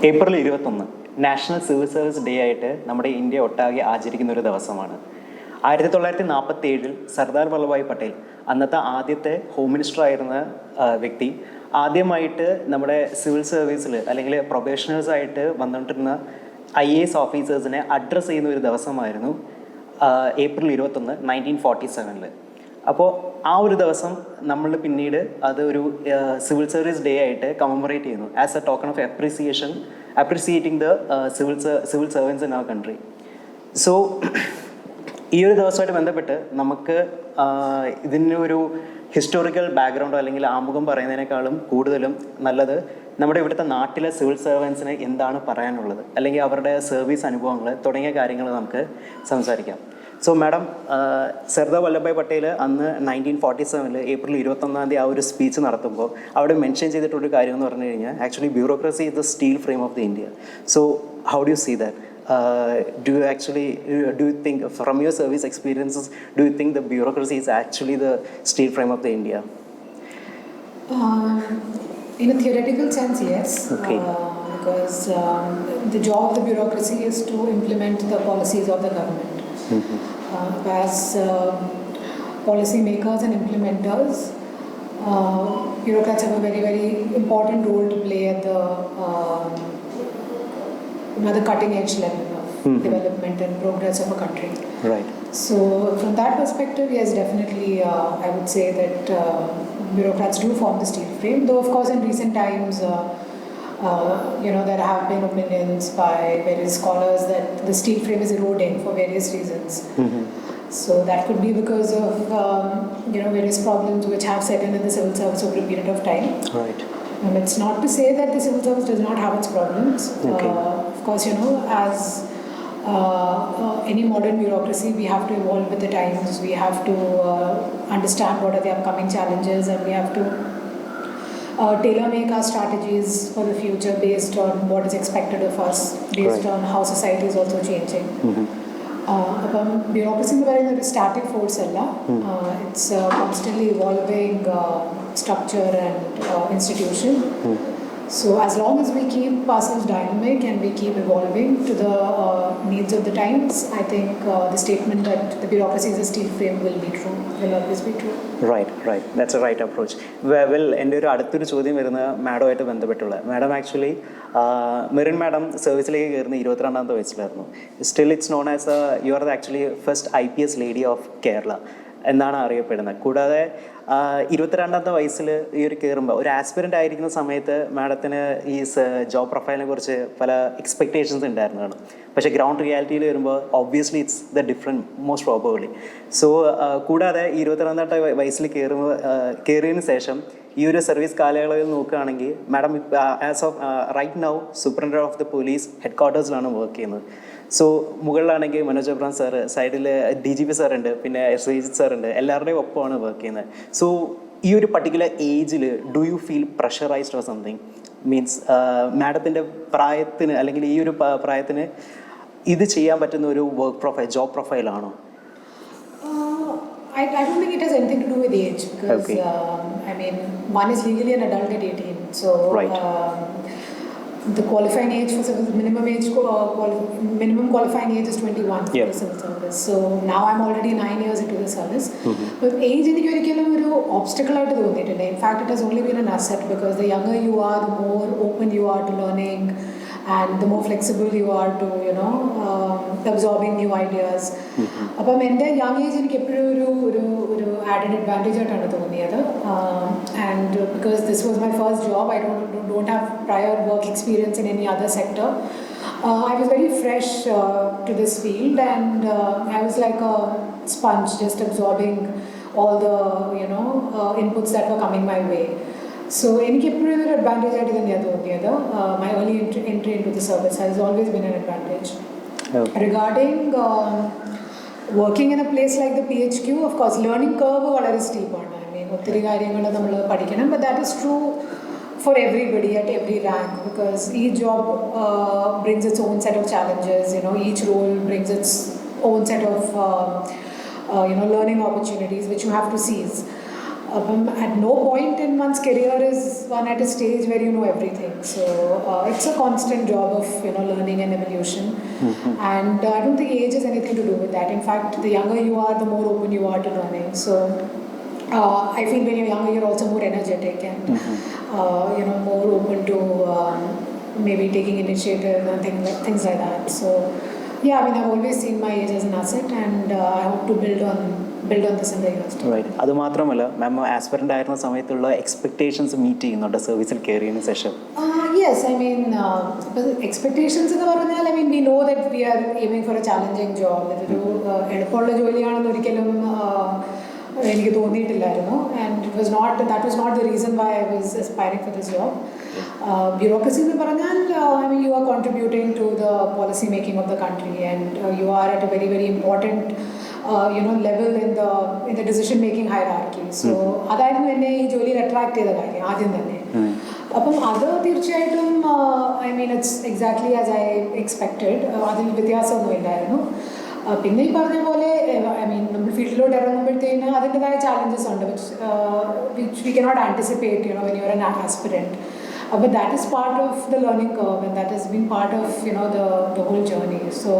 April 21 national civil service day ആയിട്ട് നമ്മുടെ India ഒട്ടാകെ ആചരിക്കുന്ന ഒരു ദിവസമാണ്. 1947 സർദാർ വല്ലഭായ് പട്ടേൽ, അന്നത്തെ ആദ്യത്തെ ഹോം മിനിസ്റ്റർ ആയിരുന്ന വ്യക്തി, ആദ്യമായിട്ട് നമ്മുടെ സിവിൽ സർവീസിൽ അല്ലെങ്കിൽ പ്രൊബേഷണേഴ്സ് ആയിട്ട് വന്നിട്ടിരുന്ന IAS ഓഫീസേഴ്സിനെ അഡ്രസ്സ് ചെയ്യുന്ന ഒരു ദിവസമായിരുന്നു ഏപ്രിൽ 21, 1947. അപ്പോൾ ആ ഒരു ദിവസം നമ്മൾ പിന്നീട് അത് ഒരു സിവിൽ സർവീസ് ഡേ ആയിട്ട് കമമറേറ്റ് ചെയ്യുന്നു as a token of appreciating the civil servants in our country. So ഈ ഒരു ദിവസമായിട്ട് ബന്ധപ്പെട്ട് നമുക്ക് ഇതിന് ഒരു ഹിസ്റ്റോറിക്കൽ ബാക്ക്ഗ്രൗണ്ടോ അല്ലെങ്കിൽ ആമുഖം പറയുന്നതിനേക്കാളും കൂടുതലും നല്ലത് നമ്മുടെ ഇവിടുത്തെ നാട്ടിലെ സിവിൽ സർവൻസിന് എന്താണ് പറയാനുള്ളത്, അല്ലെങ്കിൽ അവരുടെ സർവീസ് അനുഭവങ്ങൾ തുടങ്ങിയ കാര്യങ്ങൾ നമുക്ക് സംസാരിക്കാം. സോ മാഡം, സർദാർ വല്ലഭായ് പട്ടേൽ അന്ന് 1947 ഏപ്രിൽ 21 ആ ഒരു സ്പീച്ച് നടത്തുമ്പോൾ അവിടെ മെൻഷൻ ചെയ്തിട്ടൊരു കാര്യം എന്ന് പറഞ്ഞു കഴിഞ്ഞാൽ actually bureaucracy is the steel frame of the India. So how do you see that? Do you think from your service experiences, do you think the bureaucracy is actually the steel frame of the India? In a theoretical sense, yes. Okay. Because the job of the bureaucracy is to implement the policies of the government. As policy makers and implementers, bureaucrats have a very, very important role to play at the cutting edge level of development and progress of a country. Right. So from that perspective, yes, definitely I would say that bureaucrats do form the steel frame, though of course in recent times there have been opinions by various scholars that the steel frame is eroding for various reasons. So that could be because of various problems which have set in the civil service over a period of time. Right. It's not to say that the civil service does not have its problems. Okay. Of course, as any modern bureaucracy, we have to evolve with the times. We have to understand what are the upcoming challenges, and we have to tailor-make our strategies for the future based on what is expected of us, based on how society is also changing. അപ്പം bureaucracy എന്ന് പറയുന്നത് ഒരു static force അല്ല. It's constantly evolving structure and institution. So as long as we keep ourselves dynamic and we keep evolving to the needs of the times, I think the statement that the bureaucracy is a steel frame will always be true. Right. That's a right approach. Well, എൻ്റെ ഒരു അടുത്തൊരു ചോദ്യം വരുന്ന മാഡമായിട്ട് ബന്ധപ്പെട്ടുള്ള madam actually Merin madam സർവീസിലേക്ക് കയറുന്ന 22-ാമത്തെ വയസ്സിലായിരുന്നു. Still it's known as you are actually first IPS lady of Kerala എന്നാണ് അറിയപ്പെടുന്നത്. കൂടാതെ 22-ാമത്തെ വയസ്സിൽ ഈ ഒരു കയറുമ്പോൾ ഒരു ആസ്പിരൻ്റ് ആയിരിക്കുന്ന സമയത്ത് മാഡത്തിന് ഈ ജോബ് പ്രൊഫൈലിനെ കുറിച്ച് പല എക്സ്പെക്റ്റേഷൻസ് ഉണ്ടായിരുന്നതാണ്. പക്ഷേ ഗ്രൗണ്ട് റിയാലിറ്റിയിൽ വരുമ്പോൾ obviously it's the different most probably. So കൂടാതെ 22-ാമത്തെ വയസ്സിൽ കയറിയതിന് ശേഷം ഈ ഒരു സർവീസ് കാലയളവിൽ നോക്കുകയാണെങ്കിൽ madam as of right now superintendent of the police head ക്വാർട്ടേഴ്സിലാണ് വർക്ക് ചെയ്യുന്നത്. സോ മുകളിലാണെങ്കിൽ മനോജ് അബ്രഹാം സാറ്, സൈഡിൽ DGP സാറുണ്ട്, പിന്നെ SIG സാറുണ്ട്, എല്ലാവരുടെയും ഒപ്പമാണ് വർക്ക് ചെയ്യുന്നത്. സോ ഈ ഒരു പർട്ടിക്കുലർ ഏജിൽ do you feel pressurised or something? Means മാഡത്തിൻ്റെ പ്രായത്തിന് അല്ലെങ്കിൽ ഈ ഒരു പ്രായത്തിന് ഇത് ചെയ്യാൻ പറ്റുന്ന ഒരു job പ്രൊഫൈലാണോ? I don't think it has anything to do with age, because Okay. One is legally an adult at 18, so Right. The qualifying age for minimum qualifying age is 21 for the civil service. So now I'm already 9 years into the service. But age എനിക്ക് ഒരിക്കലും ഒരു obstacle ആയിട്ട് തോന്നിയിട്ടില്ല. In fact, it has only been an asset, because the younger you are, the more open you are to learning, and the more flexible you are to absorbing new ideas. അപ്പം എൻ്റെ young age എനിക്ക് എപ്പോഴും ഒരു added advantage ആയിട്ടാണ് തോന്നിയത്. And because this was my first job, I don't have prior work experience in any other sector. I was very fresh to this field, and I was like a sponge, just absorbing all the inputs that were coming my way. So എനിക്ക് എപ്പോഴും ഒരു advantage ആയിട്ട് തന്നെയാണ് തോന്നിയത്. My early entry into the service has always been an advantage. Okay. Regarding working in a place like the PHQ, of course learning curve വളരെ സ്റ്റീപ്പാണ്. ഒത്തിരി കാര്യങ്ങൾ നമ്മൾ പഠിക്കണം, but that is true for everybody at every rank, because each job brings its own set of challenges. Each role brings its own set of learning opportunities which you have to seize. At no point in one's career is one at a stage where you know everything. So it's a constant job of learning and evolution. And I don't think age has anything to do with that. In fact, the younger you are, the more open you are to learning. So I feel when you're younger, you're also more energetic and more open to maybe taking initiative and things like that. So yeah, I mean, I've always seen my age as an asset, and I hope to build on this in the years to come. Right. അത് മാത്രമല്ല മാം aspirant ആയിരുന്ന സമയത്തുള്ള expectations meet ചെയ്യുന്നുണ്ട് സർവീസിൽ കയറിയതിന് ശേഷം? Yes, I mean, expectations എന്ന് പറഞ്ഞാൽ, I mean, we know that we are aiming for a challenging job. ഇതൊരു എളുപ്പമുള്ള ജോലിയാണെന്ന് ഒരിക്കലും എനിക്ക് തോന്നിയിട്ടില്ലായിരുന്നു. And that was not the reason why I was aspiring for this job. Bureaucracy എന്ന് പറഞ്ഞാൽ, I mean, you are contributing to the policy making of the country, and you are at a very, very important level in the decision making hierarchy. So അതായിരുന്നു എന്നെ ഈ ജോലിയിൽ attract ചെയ്ത കാര്യം ആദ്യം തന്നെ. അപ്പം അത് തീർച്ചയായിട്ടും I mean it's exactly as I expected. അതിൽ വ്യത്യാസമൊന്നും ഇല്ലായിരുന്നു. പിന്നെ ഈ പറഞ്ഞ പോലെ ഐ മീൻ നമ്മൾ ഫീൽഡിലോട്ട് ഇറങ്ങുമ്പോഴത്തേന് അതിൻ്റെതായ ചാലഞ്ചസ് ഉണ്ട് which we cannot anticipate when you are an aspirant. But that is part of the learning curve, and that has been part of the whole journey. So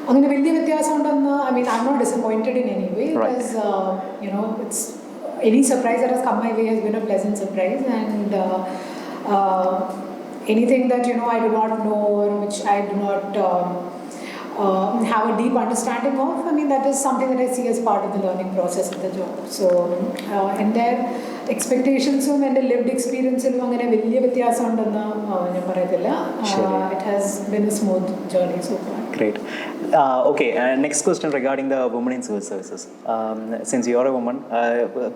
അങ്ങനെ വലിയ വ്യത്യാസം ഉണ്ടെന്ന് I mean I am not disappointed in any way. Because it's any surprise that has come my way has been a pleasant surprise, and anything that I do not know or which I do not have a deep understanding of, I mean, that is something that I see as part of the learning process of the job. So എൻ്റെ എക്സ്പെക്ടേഷൻസും എൻ്റെ lived എക്സ്പീരിയൻസിലും അങ്ങനെ വലിയ വ്യത്യാസം ഉണ്ടെന്ന് ഞാൻ പറയത്തില്ല. It has been A smooth journey so far. Great. Okay, next question regarding the women in civil services. Since you are a woman,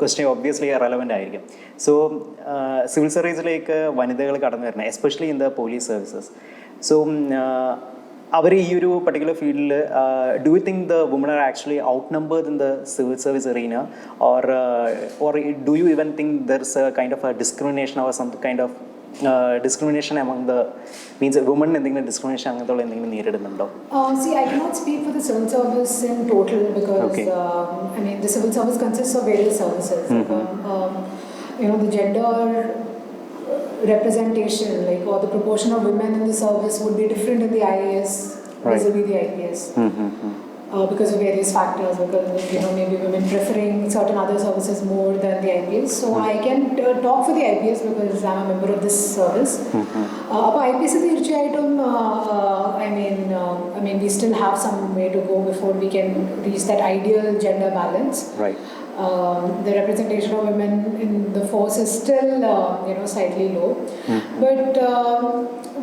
question obviously relevant ആയിരിക്കും. So civil സർവീസിലേക്ക് വനിതകൾ കടന്നു വരണം, especially in the police services. So അവർ ഈ ഒരു particular ഫീൽഡിൽ do you think the woman are actually outnumbered in the civil service arena, or do you even think there's a kind of a discrimination or some kind of discrimination among the means women എന്തെങ്കിലും discrimination അങ്ങനത്തെ എന്തെങ്കിലും നേരിടുന്നുണ്ടോ? See, I cannot speak for the civil service in total because I mean the civil service consists of various services. The gender representation, like, or the proportion of women in the service would be different in the IAS vis-a-vis the IPS. Because of various factors, because maybe women preferring certain other services more than the IPS. So I can talk for the IPS because I'm a member of this service. But IPS തീർച്ചയായിട്ടും I mean we still have some way to go before we can reach that ideal gender balance. Right. The representation of women in the force is still slightly low, but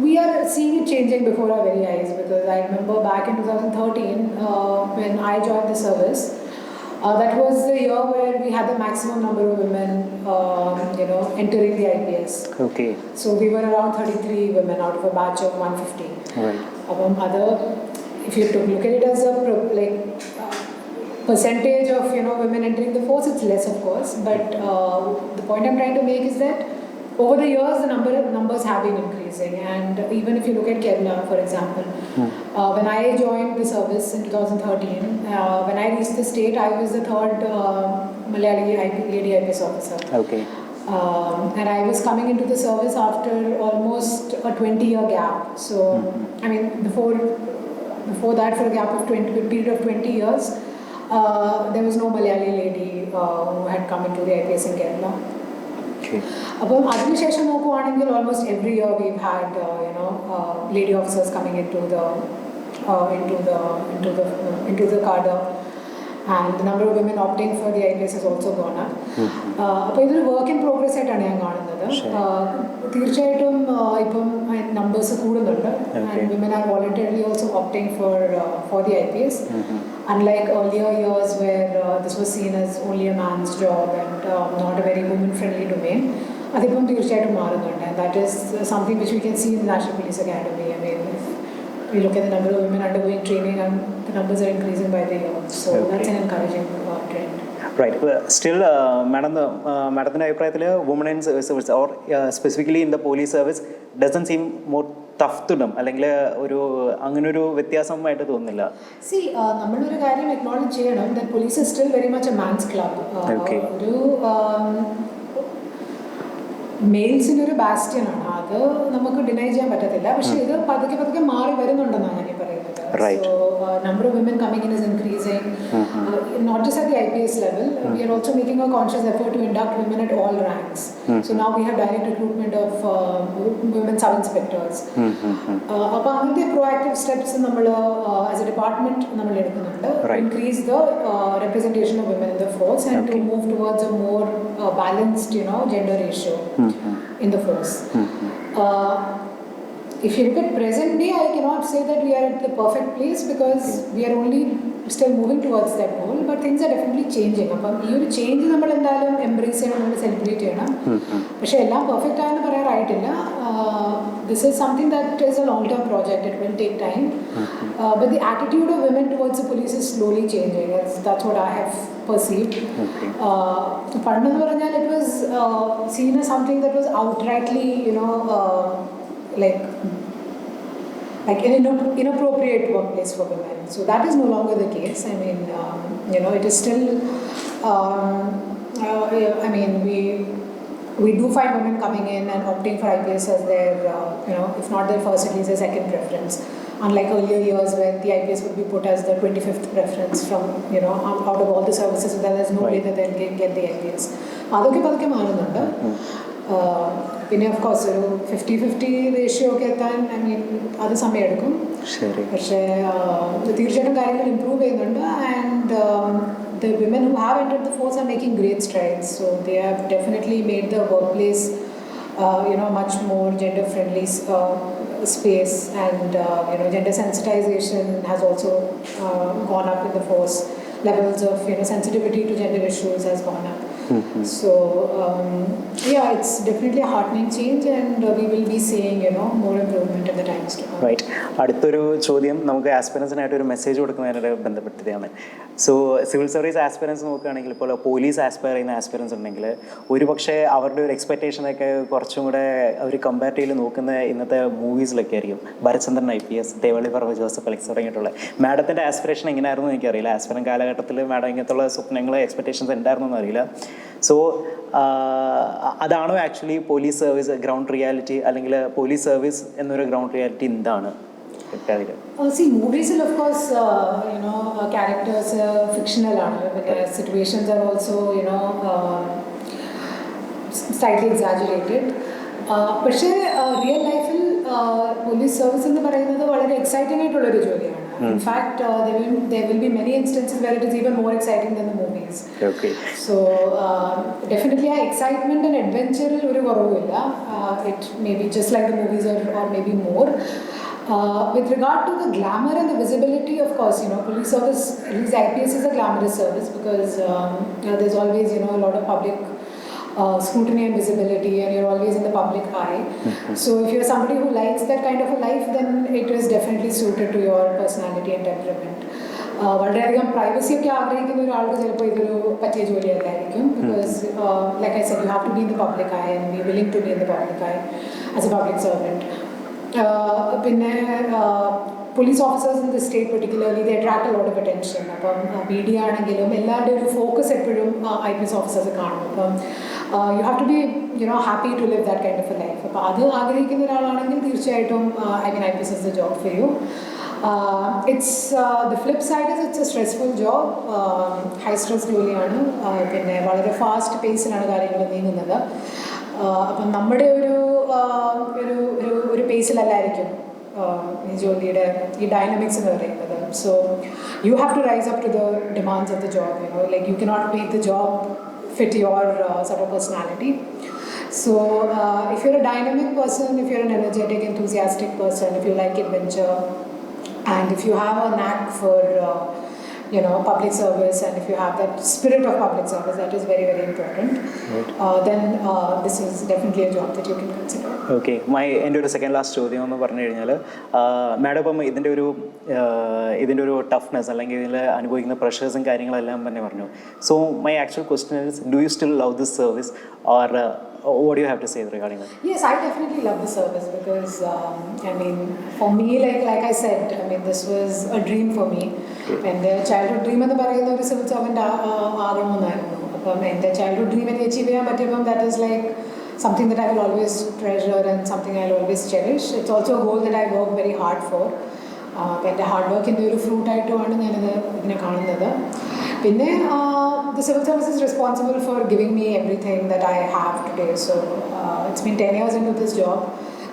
we are seeing it changing before our very eyes, because I remember back in 2013 when I joined the service, that was the year where we had the maximum number of women entering the IPS. Okay. So we were around 33 women out of a batch of 150. Right. If you look at it as a percentage of women entering the force, it's less, of course, but the point I'm trying to make is that over the years the numbers have been increasing. And even if you look at Kerala, for example, when I joined the service in 2013, when I reached the state, I was the third Malayali lady IPS officer. Okay. And I was coming into the service after almost a 20-year gap. So I mean before that, for a gap of period of 20 years, there was no Malayali lady who had come into the IPS in Kerala. അപ്പം അതിനുശേഷം നോക്കുവാണെങ്കിൽ almost every year we've had lady officers coming into the cadre, and the number of women opting for the IPS has also gone up. അപ്പോൾ ഇതൊരു work in progress ആയിട്ടാണ് ഞാൻ കാണുന്നത്. തീർച്ചയായിട്ടും ഇപ്പം നമ്പേഴ്സ് കൂടുന്നുണ്ട്, and women are voluntarily also opting for the IPS, unlike earlier years where this was seen as only a man's job and not a very women friendly domain. അതിപ്പം തീർച്ചയായിട്ടും മാറുന്നുണ്ട്, and that is something which we can see in the National Police Academy. I mean, if we look at the number of women undergoing training, and the numbers are increasing by the year, so that's an encouraging trend. Right. Still, madam's അഭിപ്രായത്തിൽ women in civil service or specifically in the police service doesn't seem more ടഫ്തുണ്ടം അല്ലെങ്കിൽ അങ്ങനൊരു വ്യത്യാസമായിട്ട് തോന്നുന്നില്ല. C നമ്മളൊരു കാര്യം acknowledge ചെയ്യണം, that police is still very much A man's club. ഒരു മെയിൽസിൻ്റെ ഒരു ബാസ്റ്റിയനാണ്, അത് നമുക്ക് ഡിനൈ ചെയ്യാൻ പറ്റത്തില്ല. പക്ഷേ ഇത് പതുക്കെ പതുക്കെ മാറി വരുന്നുണ്ടെന്നാണ് ഞാൻ ഈ പറയുന്നത്. So number of women coming in is increasing, not just at the IPS level. We are also making a conscious effort to induct women at all ranks. So now we have direct recruitment of women sub-inspectors. അപ്പോൾ അങ്ങനത്തെ proactive steps നമ്മൾ as a department നമ്മൾ എടുക്കുന്നുണ്ട്, increase the representation of women in the force and to move towards a more balanced, gender ratio in the force. If you look at present day, I cannot say that we are at the perfect place because we are only still moving towards that goal, but things are definitely changing. അപ്പം ഈ ഒരു change നമ്മൾ എന്തായാലും embrace ചെയ്യണം, നമ്മൾ celebrate ചെയ്യണം. പക്ഷേ എല്ലാം പെർഫെക്റ്റ് ആയെന്ന് പറയാറായിട്ടില്ല. This is something that is a long-term project. It will take time. But the attitude of women towards the police is slowly changing. That's what I have perceived. പണ്ടെന്ന് പറഞ്ഞാൽ it was seen as something that was outrightly, like an inappropriate workplace for women. So that is no longer the case. I mean, it is still, we do find women coming in and opting for IPS as their, if not their first, at least their second preference. Unlike earlier years where the IPS would be put as the 25th preference from, out of all the services, then there's no way that they'll get the IPS. അതൊക്കെ പതുക്കെ മാറുന്നുണ്ട്. പിന്നെ of course ഒരു 50-50 ratio ഒക്കെ എത്താൻ അത് സമയമെടുക്കും. പക്ഷേ തീർച്ചയായിട്ടും കാര്യങ്ങൾ ഇമ്പ്രൂവ് ചെയ്യുന്നുണ്ട്. And the women who have entered the force are making great strides. So they have definitely made the workplace much more gender friendly space, and gender sensitization has also gone up in the force. Levels of sensitivity to gender issues has gone up. So it's definitely a heartening change, and we will be seeing more improvement in the times to come. Right. അടുത്തൊരു ചോദ്യം നമുക്ക് ആസ്പിറൻസിനായിട്ട് ഒരു message കൊടുക്കുന്നതിനായിട്ട് ബന്ധപ്പെട്ടതാണ്. So civil service aspirants നോക്കുകയാണെങ്കിൽ ഇപ്പോൾ police aspire ചെയ്യുന്ന aspirants ഉണ്ടെങ്കിൽ ഒരുപക്ഷെ അവരുടെ ഒരു എക്സ്പെക്റ്റേഷനൊക്കെ കുറച്ചും കൂടെ അവർ കമ്പാരിറ്റീവ്ലി നോക്കുന്ന ഇന്നത്തെ മൂവീസിലൊക്കെ ആയിരിക്കും. ഭരചന്ദ്രൻ IPS, തേവള്ളി പറവ ജോസഫ് അലക്സ് തുടങ്ങിയിട്ടുള്ള. മാഡത്തിൻ്റെ ആസ്പിറേഷൻ എങ്ങനെയായിരുന്നു എനിക്കറിയില്ല. ആസ്പിറൻ കാലഘട്ടത്തിൽ മാഡം ഇങ്ങനത്തുള്ള സ്വപ്നങ്ങൾ എക്സ്പെക്റ്റേഷൻസ് ഉണ്ടായിരുന്നു എന്നറിയില്ല. സോ അതാണോ actually police service ground reality, അല്ലെങ്കിൽ പോലീസ് സർവീസ് എന്നൊരു ഗ്രൗണ്ട് റിയാലിറ്റി എന്താണ്? See, movies will of course, characters fictional ആണ്. പിന്നെ situations are also, slightly exaggerated. പക്ഷേ റിയൽ ലൈഫിൽ പോലീസ് സർവീസ് എന്ന് പറയുന്നത് വളരെ എക്സൈറ്റിംഗ് ആയിട്ടുള്ളൊരു ജോലിയാണ്. In fact, there will be many instances where it is even more exciting than the movies. Okay. So definitely excitement and adventure ഒരു കുറവുമില്ല. It may be just like the movies or maybe more. With regard to the glamour and the visibility, of course, police service, at least IPS is a glamorous service because there's always, a lot of public scrutiny and visibility, and you're always in the public eye. So if you're somebody who likes that kind of a life, then it is definitely suited to your personality and temperament. വളരെയധികം privacy ഒക്കെ ആഗ്രഹിക്കുന്ന ഒരാൾക്ക് ചിലപ്പോൾ ഇതൊരു പറ്റിയ ജോലിയല്ലായിരിക്കും. Because like I said, you have to be in the public eye and be willing to be in the public eye as a public servant. പിന്നെ police officers in the state particularly, they attract a lot of attention. അപ്പം media ആണെങ്കിലും എല്ലാവരുടെയും ഒരു focus എപ്പോഴും IPS officers കാണും. അപ്പം you have to be happy to live that kind of a life. അപ്പോൾ അത് ആഗ്രഹിക്കുന്ന ഒരാളാണെങ്കിൽ തീർച്ചയായിട്ടും IPS is the job for you. It's the flip side is it's a stressful job. High stress ജോലിയാണ്. പിന്നെ വളരെ ഫാസ്റ്റ് പേസിലാണ് കാര്യങ്ങൾ നീങ്ങുന്നത്. അപ്പം നമ്മുടെ ഒരു പേസിലല്ലായിരിക്കും ഈ ജോലിയുടെ ഈ ഡൈനമിക്സ് എന്ന് പറയുന്നത്. So you have to rise up to the demands of the job. Like you cannot make the job fit your sort of personality. So if you're a dynamic person, if you're an energetic, enthusiastic person, if you like adventure, and if you have a knack for public service, and if you have that spirit of public service, that is very, very important. Right. Then this is definitely a job that you can consider. Okay. എൻ്റെ ഒരു second last ചോദ്യം എന്ന് പറഞ്ഞു കഴിഞ്ഞാൽ, madam ഇപ്പം ഇതിൻ്റെ ഒരു toughness അല്ലെങ്കിൽ ഇതിൽ അനുഭവിക്കുന്ന പ്രഷേഴ്സും കാര്യങ്ങളെല്ലാം തന്നെ പറഞ്ഞു. So my actual question is, do you still love this service, or what do you have to say regarding that? Yes, I definitely love the service because I mean, for me, like I said, I mean, this was a dream for me. And the childhood dream എന്ന് പറയുന്ന ഒരു civil servant ആകണമെന്നായിരുന്നു. അപ്പം എൻ്റെ childhood dream എനിക്ക് achieve ചെയ്യാൻ പറ്റിയപ്പം that is like something that I will always treasure and something I will always cherish. It's also a goal that I work very hard for. അപ്പം എൻ്റെ hard വർക്കിൻ്റെ ഒരു ഫ്രൂട്ടായിട്ടുമാണ് ഞാനിത് ഇതിനെ കാണുന്നത്. പിന്നെ the civil service is responsible for giving me everything that I have today. So it's been 10 years into this job.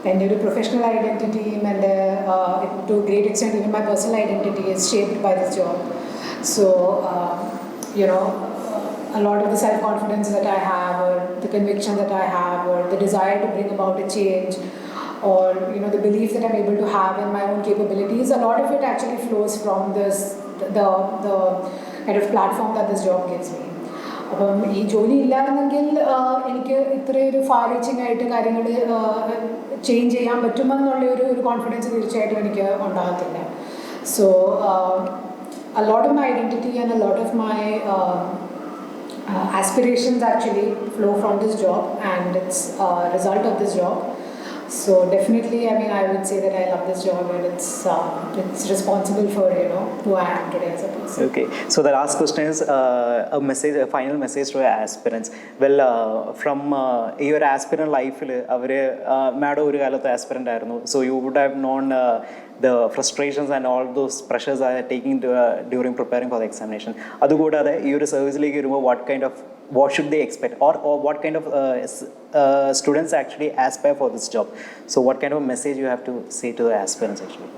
And your professional identity and to a great extent even my personal identity is shaped by this job. So you know, a lot of the self-confidence that I have or the conviction that I have or the desire to bring about a change or you know the belief that I'm able to have in my own capabilities, a lot of it actually flows from the kind of platform that this job gives me. അപ്പം ഈ ജോലി ഇല്ലായിരുന്നെങ്കിൽ എനിക്ക് ഇത്രയൊരു far reaching ആയിട്ട് കാര്യങ്ങൾ change ചെയ്യാൻ പറ്റുമെന്നുള്ള ഒരു confidence തീർച്ചയായിട്ടും എനിക്ക് ഉണ്ടാകത്തില്ല. So a lot of my identity and a lot of my aspirations actually flow from this job and it's a result of this job. So definitely, I mean, I would say that I love this job and it's responsible for you know who I am today as a person. Okay, so the last question is a final message to aspirants. Well, from your aspirant life, madam ഒരു കാലത്ത് aspirant ആയിരുന്നു, so you would have known the frustrations and all those pressures are taking during preparing for the examination. അതുകൂടാതെ ഈ ഒരു സർവീസിലേക്ക് വരുമ്പോൾ what should they expect or what kind of students actually aspire for this job? So what kind of message you have to say to the aspirants actually?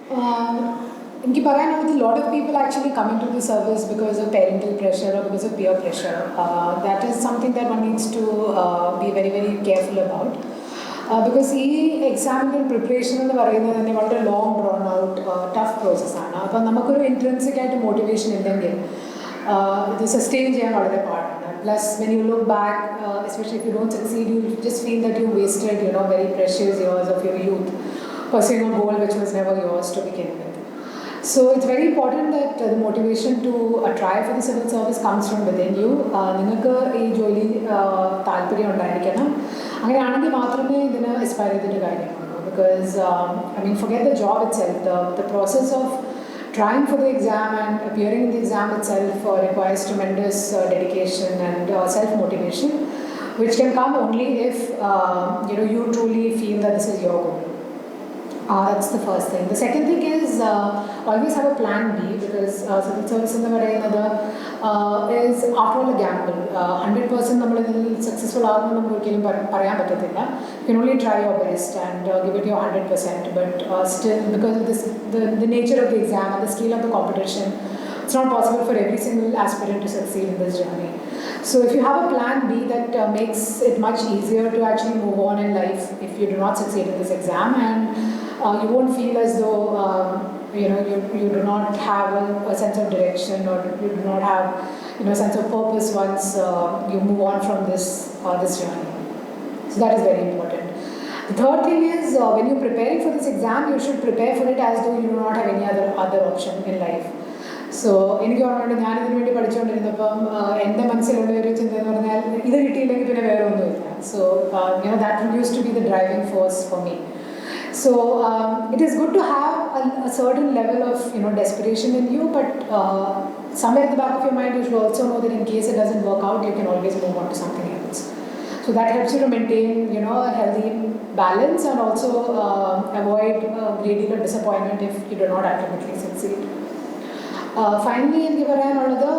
എനിക്ക് പറയാനുള്ളത് a lot of people actually come into the service because of parental pressure or because of peer pressure. That is something that one needs to be very very careful about. Because ഈ എക്സാമിൻ്റെ preparation എന്ന് പറയുന്നത് തന്നെ വളരെ long drone out tough പ്രോസസ്സാണ്. അപ്പം നമുക്കൊരു intrinsic ആയിട്ട് മോട്ടിവേഷൻ ഇല്ലെങ്കിൽ ഇത് സസ്റ്റെയിൻ ചെയ്യാൻ വളരെ പാടാണ്. Plus, when you look back, especially if you don't succeed, you just feel that you wasted, you know, very precious years of your youth pursuing a goal which was never yours to begin with. So it's very important that the motivation to try for the civil service comes from within you. നിങ്ങൾക്ക് ഈ ജോലി താല്പര്യം ഉണ്ടായിരിക്കണം. അങ്ങനെയാണെങ്കിൽ മാത്രമേ ഇതിന് aspire ചെയ്തിട്ട് കാര്യമുള്ളൂ. Because I mean, forget the job itself. The process of trying for the exam and appearing in the exam itself requires tremendous dedication and self-motivation, which can come only if you know you truly feel that this is your goal. That's the first thing. The second thing is always have a plan B because civil service in the is after all a gamble. 100% നമ്മൾ ഇതിൽ successful ആകുമെന്ന് നമുക്ക് ഒരിക്കലും പറയാൻ പറ്റത്തില്ല. You can only try your best and give it your 100%. But still, because of this, the nature of the exam and the scale of the competition, it's not possible for every single aspirant to succeed in this journey. So if you have a plan B that makes it much easier to actually move on in life if you do not succeed in this exam, and you won't feel as though you know you do not have a sense of direction or you do not have you know a sense of purpose once you move on from this journey. So that is very important. The third thing is when you're preparing for this exam, you should prepare for it as though you do not have any other option in life. So എനിക്ക് ഓർമ്മയുണ്ട് ഞാനിതിനു വേണ്ടി പഠിച്ചുകൊണ്ടിരുന്നപ്പം എൻ്റെ മനസ്സിലുള്ള ഒരു ചിന്ത എന്ന് പറഞ്ഞാൽ ഇത് കിട്ടിയില്ലെങ്കിൽ പിന്നെ വേറെ ഒന്നുമില്ല. So you know that used to be the driving force for me. So it is good to have a certain level of you know desperation in you, but somewhere at the back of your mind you should also know that in case it doesn't work out, you can always move on to something else. So that helps you to maintain you know a healthy balance and also avoid great deal of disappointment if you do not ultimately succeed. Finally, എനിക്ക് പറയാനുള്ളത്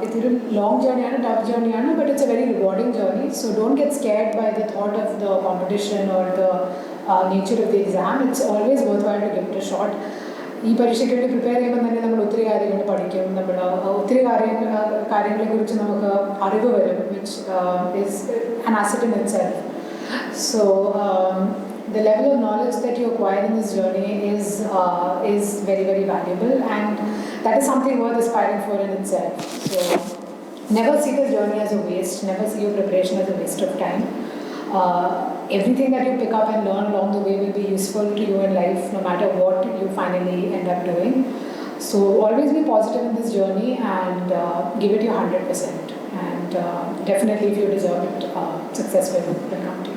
ഇതൊരു long ജേർണിയാണ്, ടഫ് ജേർണിയാണ്, but it's a very rewarding journey. So don't get scared by the thought of the competition or the nature of the exam. It's always worthwhile to give it a shot. ഈ പരീക്ഷയ്ക്ക് വേണ്ടി prepare ചെയ്യുമ്പോൾ തന്നെ നമ്മൾ ഒത്തിരി കാര്യങ്ങൾ പഠിക്കും, നമ്മൾ ഒത്തിരി കാര്യങ്ങളെക്കുറിച്ച് നമുക്ക് അറിവ് വരും, which is an asset in itself. So the level of knowledge that you acquire in this journey is very very valuable, and that is something worth aspiring for in itself. So never see this journey as a waste, never see your preparation as a waste of time. Everything that you pick up and learn along the way will be useful to you in life, no matter what you finally end up doing. So always be positive in this journey and give it your 100%, and definitely if you deserve it, success will come to you.